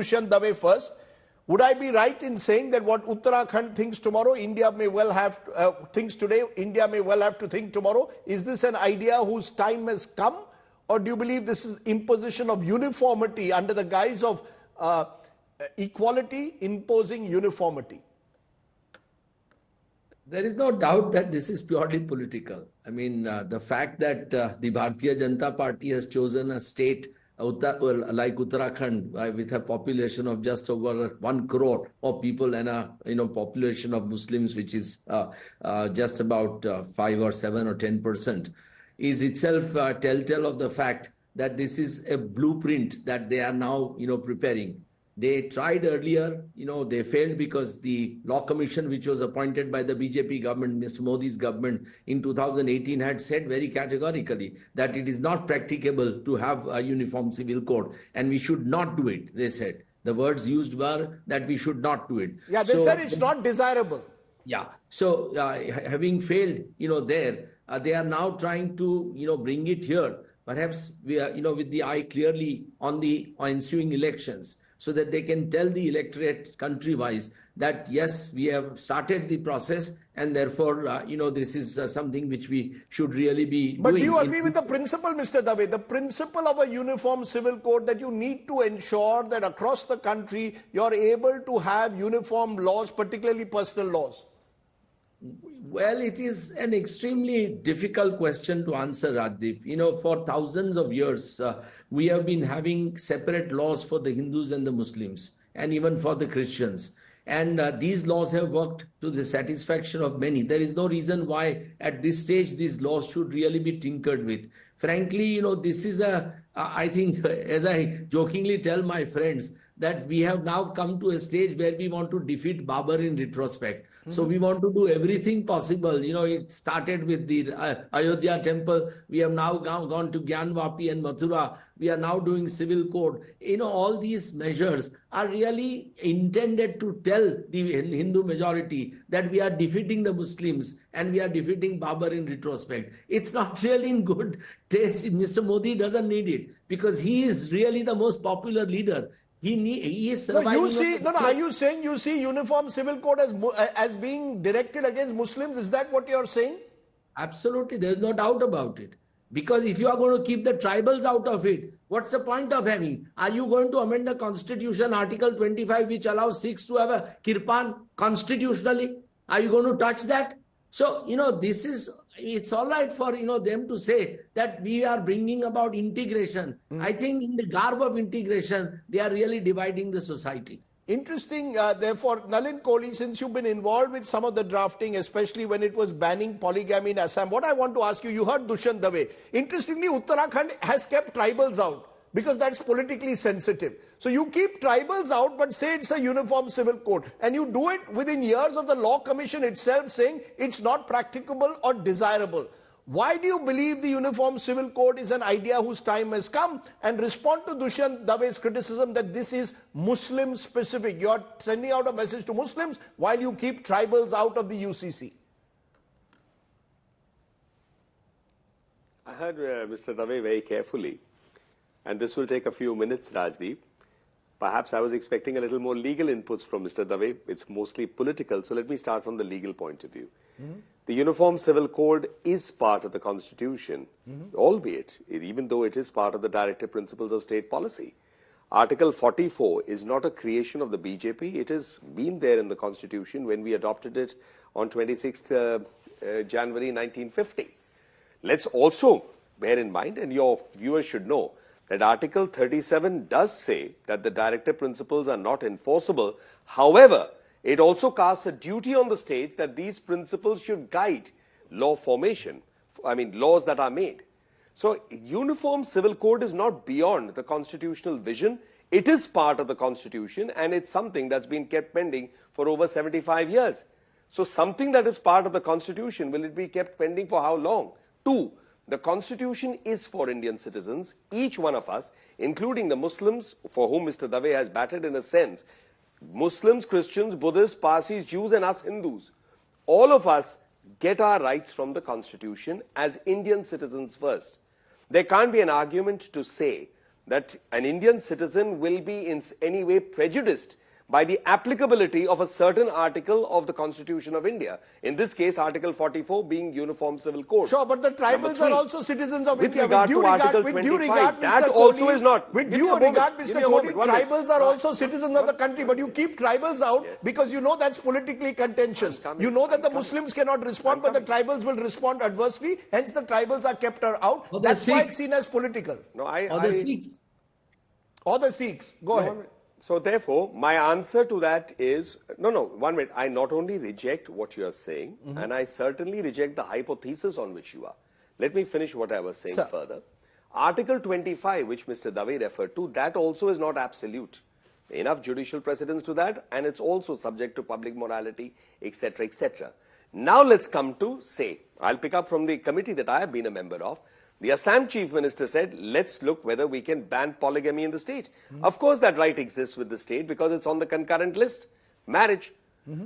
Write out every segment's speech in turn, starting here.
Dushyant Dave first. Would I be right in saying that what Uttarakhand thinks tomorrow, India may well have thinks today, India may well have to think tomorrow? Is this an idea whose time has come? Or do you believe this is imposition of uniformity under the guise of equality, imposing uniformity? There is no doubt that this is purely political. I mean, the fact that the Bharatiya Janata Party has chosen a state like Uttarakhand, with a population of just over 1 crore of people and a population of Muslims, which is just about 5 or 7 or 10%, is itself telltale of the fact that this is a blueprint that they are now preparing. They tried earlier, they failed because the law commission, which was appointed by the BJP government, Mr. Modi's government in 2018, had said very categorically that it is not practicable to have a uniform civil code and we should not do it, they said. The words used were that we should not do it. Yeah, they said it's not desirable. Yeah. So having failed, there, they are now trying to, bring it here. Perhaps we are, with the eye clearly on the ensuing elections, so that they can tell the electorate country-wise that, yes, we have started the process and therefore, this is something which we should really be doing. But do you agree with the principle, Mr. Dave, the principle of a uniform civil code, that you need to ensure that across the country you're able to have uniform laws, particularly personal laws? Well, it is an extremely difficult question to answer, Rajdeep. For thousands of years, we have been having separate laws for the Hindus and the Muslims, and even for the Christians. And these laws have worked to the satisfaction of many. There is no reason why at this stage these laws should really be tinkered with. Frankly, this is I think, as I jokingly tell my friends, that we have now come to a stage where we want to defeat Babur in retrospect. So we want to do everything possible. It started with the Ayodhya temple. We have now gone to Gyanvapi and Mathura. We are now doing civil code. All these measures are really intended to tell the Hindu majority that we are defeating the Muslims and we are defeating Babur in retrospect. It's not really in good taste. Mr. Modi doesn't need it because he is really the most popular leader. He is surviving. Are you saying you see uniform civil code as being directed against Muslims? Is that what you're saying? Absolutely. There's no doubt about it. Because if you are going to keep the tribals out of it, what's the point of having? Are you going to amend the constitution, Article 25, which allows Sikhs to have a kirpan constitutionally? Are you going to touch that? So, it's all right for, them to say that we are bringing about integration. I think in the garb of integration, they are really dividing the society. Interesting, therefore, Nalin Kohli, since you've been involved with some of the drafting, especially when it was banning polygamy in Assam, what I want to ask you, you heard Dushyant Dave. Interestingly, Uttarakhand has kept tribals out because that's politically sensitive. So you keep tribals out, but say it's a uniform civil code. And you do it within years of the law commission itself saying it's not practicable or desirable. Why do you believe the uniform civil code is an idea whose time has come? And respond to Dushyant Dave's criticism that this is Muslim specific. You're sending out a message to Muslims while you keep tribals out of the UCC. I heard Mr. Dave very carefully. And this will take a few minutes, Rajdeep. Perhaps I was expecting a little more legal inputs from Mr. Dave. It's mostly political, so let me start from the legal point of view. The Uniform Civil Code is part of the Constitution, albeit, even though it is part of the directive principles of state policy. Article 44 is not a creation of the BJP. It has been there in the Constitution when we adopted it on 26th January 1950. Let's also bear in mind, and your viewers should know, that Article 37 does say that the directive principles are not enforceable. However, it also casts a duty on the states that these principles should guide law formation, laws that are made. So, Uniform Civil Code is not beyond the constitutional vision. It is part of the Constitution and it's something that's been kept pending for over 75 years. So, something that is part of the Constitution, will it be kept pending for how long? 2. The Constitution is for Indian citizens, each one of us, including the Muslims, for whom Mr. Dave has batted in a sense. Muslims, Christians, Buddhists, Parsis, Jews and us Hindus. All of us get our rights from the Constitution as Indian citizens first. There can't be an argument to say that an Indian citizen will be in any way prejudiced by the applicability of a certain article of the Constitution of India. In this case, Article 44 being Uniform Civil Code. Sure, but the tribals are also citizens of India. With due Article 25, that also is not. With due regard, Mr. Kohli, tribals are also citizens of the country, but you keep tribals out because you know that's politically contentious. You know that the Muslims cannot respond, but the tribals will respond adversely. Hence, the tribals are kept out. That's why it's seen as political. No, or the Sikhs. Or the Sikhs. Go ahead. So therefore, my answer to that is, no, 1 minute. I not only reject what you are saying, and I certainly reject the hypothesis on which you are. Let me finish what I was saying further. Article 25, which Mr. Dave referred to, that also is not absolute. Enough judicial precedence to that, and it's also subject to public morality, etc., etc. Now let's come to, say, I'll pick up from the committee that I have been a member of. The Assam Chief Minister said, let's look whether we can ban polygamy in the state. Of course, that right exists with the state because it's on the concurrent list, marriage.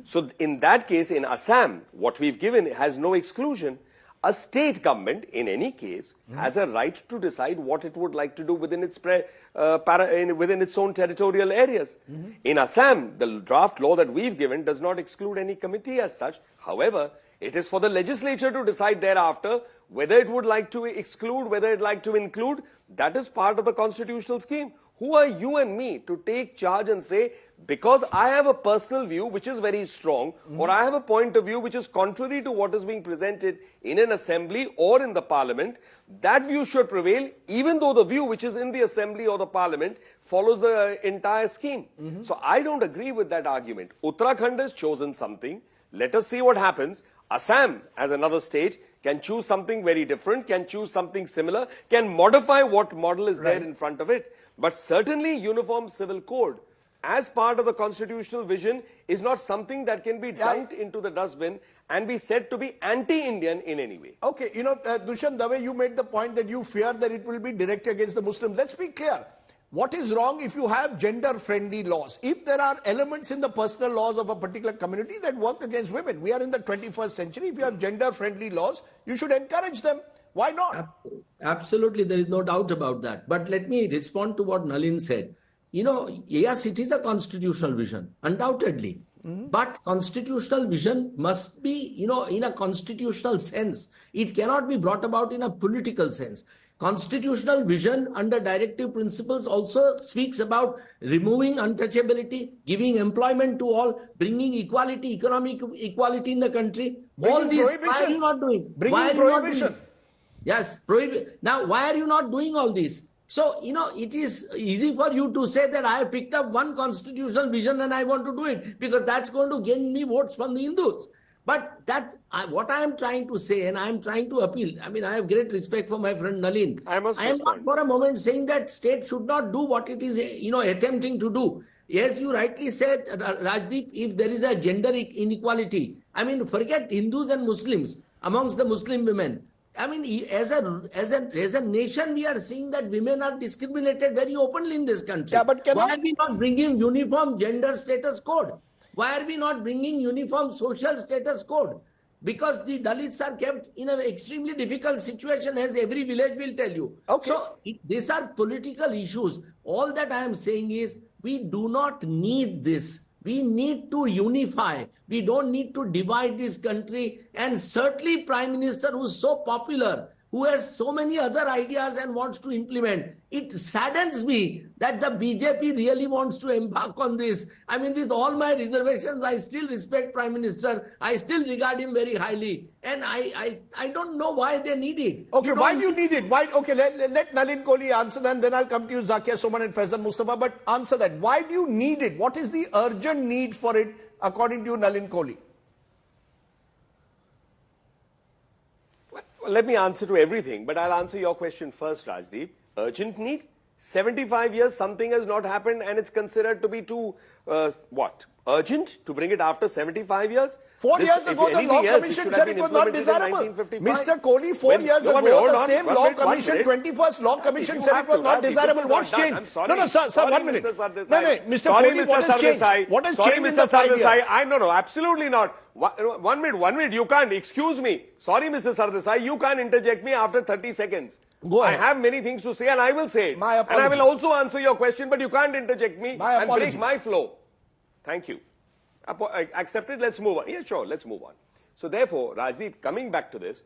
So in that case, in Assam, what we've given has no exclusion. A state government, in any case, has a right to decide what it would like to do within its within its own territorial areas. In Assam, the draft law that we've given does not exclude any committee as such. However, it is for the legislature to decide thereafter whether it would like to exclude, whether it would like to include. That is part of the constitutional scheme. Who are you and me to take charge and say, because I have a personal view which is very strong, or I have a point of view which is contrary to what is being presented in an assembly or in the parliament, that view should prevail, even though the view which is in the assembly or the parliament follows the entire scheme. So I don't agree with that argument. Uttarakhand has chosen something. Let us see what happens. Assam, as another state, can choose something very different, can choose something similar, can modify what model is there in front of it. But certainly Uniform Civil Code, as part of the constitutional vision, is not something that can be dumped into the dustbin and be said to be anti-Indian in any way. Okay, Dushyant, the way you made the point that you fear that it will be directed against the Muslims. Let's be clear. What is wrong if you have gender-friendly laws? If there are elements in the personal laws of a particular community that work against women, we are in the 21st century. If you have gender-friendly laws, you should encourage them. Why not? Absolutely, there is no doubt about that. But let me respond to what Nalin said. Yes, it is a constitutional vision, undoubtedly. But constitutional vision must be, in a constitutional sense. It cannot be brought about in a political sense. Constitutional vision under directive principles also speaks about removing untouchability, giving employment to all, bringing equality, economic equality in the country. All these, why are you not doing? Bringing prohibition. Yes, Now, why are you not doing all this? So, it is easy for you to say that I have picked up one constitutional vision and I want to do it because that's going to gain me votes from the Hindus. But what I am trying to say, and I am trying to appeal, I have great respect for my friend Nalin. I am not for a moment saying that state should not do what it is, attempting to do. As you rightly said, Rajdeep, if there is a gender inequality, forget Hindus and Muslims amongst the Muslim women. As a nation, we are seeing that women are discriminated very openly in this country. Yeah, but why are we not bringing uniform gender status code? Why are we not bringing uniform social status code? Because the Dalits are kept in an extremely difficult situation, as every village will tell you. Okay. So these are political issues. All that I am saying is we do not need this. We need to unify. We don't need to divide this country. And certainly Prime Minister, who is so popular, who has so many other ideas and wants to implement. It saddens me that the BJP really wants to embark on this. With all my reservations, I still respect Prime Minister. I still regard him very highly. And I don't know why they need it. Okay, why do you need it? Okay, let Nalin Kohli answer that, and then I'll come to you, Zakia Soman and Faisal Mustafa. But answer that. Why do you need it? What is the urgent need for it, according to you, Nalin Kohli? Well, let me answer to everything, but I'll answer your question first, Rajdeep. Urgent need? 75 years, something has not happened and it's considered to be too, urgent to bring it after 75 years? 4 years ago, the Law Commission said it was not desirable. Mr. Kohli, 4 years ago, the same Law Commission, 21st Law Commission said it was not desirable. What's changed? No, sir, 1 minute. No, Mr. Kohli, what has changed? What has changed in the 5 years? No, absolutely not. 1 minute, you can't, excuse me. Sorry, Mr. Sardesai, you can't interject me after 30 seconds. Go ahead. I have many things to say and I will say it. My and I will apologies. also answer your question, but you can't interject me My and apologies. break my flow. Thank you. Accept it, let's move on. Yeah, sure, let's move on. So therefore, Rajdeep, coming back to this,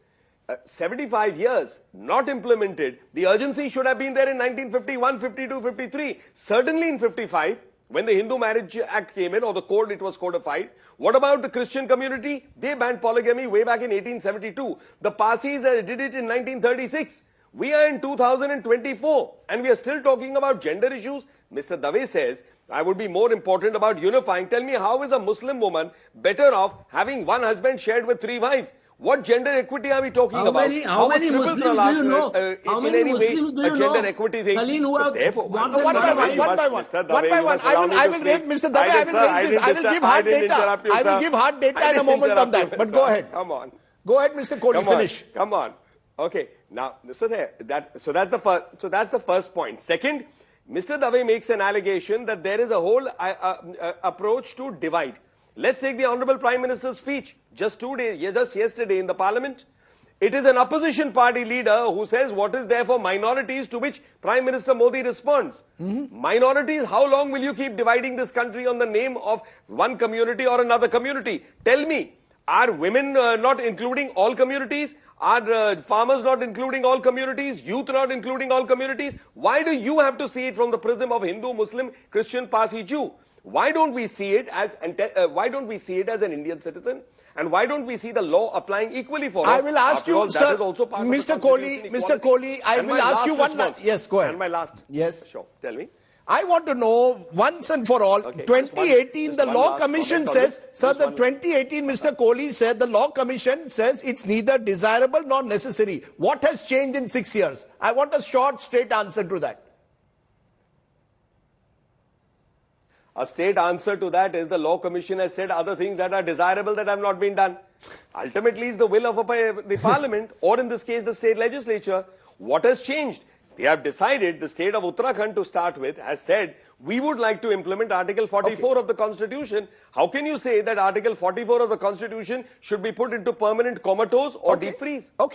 75 years not implemented, the urgency should have been there in 1951, 52, 53. Certainly in 55, when the Hindu Marriage Act came in, or the code, it was codified. What about the Christian community? They banned polygamy way back in 1872. The Parsis did it in 1936. We are in 2024 and we are still talking about gender issues. Mr. Dave says, I would be more important about unifying. Tell me, how is a Muslim woman better off having one husband shared with 3 wives? What gender equity are we talking about? How many Muslims do you know? How many Muslims do you know? Gender equity thing. Colleen, who have one by one. I will raise, Mr. Dave, I will raise this. I will give hard data. I will give hard data in a moment on that. But go ahead. Come on. Go ahead, Mr. Kohli. Finish. Come on. Okay. Now, so that's the first point. Second, Mr. Dave makes an allegation that there is a whole approach to divide. Let's take the Honorable Prime Minister's speech just yesterday in the Parliament. It is an opposition party leader who says what is there for minorities, to which Prime Minister Modi responds. Minorities, how long will you keep dividing this country on the name of one community or another community? Tell me, are women not including all communities? Are farmers not including all communities? Youth not including all communities? Why do you have to see it from the prism of Hindu, Muslim, Christian, Parsi, Jew? Why don't we see it as an Indian citizen? And why don't we see the law applying equally for all? I will ask you, sir, Mr. Kohli, I will ask you one. Yes, go ahead. And my last. Yes. Sure. Tell me. I want to know once and for all, Okay, 2018, the just one Law last Commission comment on says, this. sir, Just the one- 2018, Mr. Kohli said, the Law Commission says it's neither desirable nor necessary. What has changed in 6 years? I want a short, straight answer to that. A straight answer to that is the Law Commission has said other things that are desirable that have not been done. Ultimately, it's the will of the Parliament, or in this case, the state legislature. What has changed? They have decided, the state of Uttarakhand to start with has said, we would like to implement Article 44 of the Constitution. How can you say that Article 44 of the Constitution should be put into permanent comatose or deep freeze? Okay.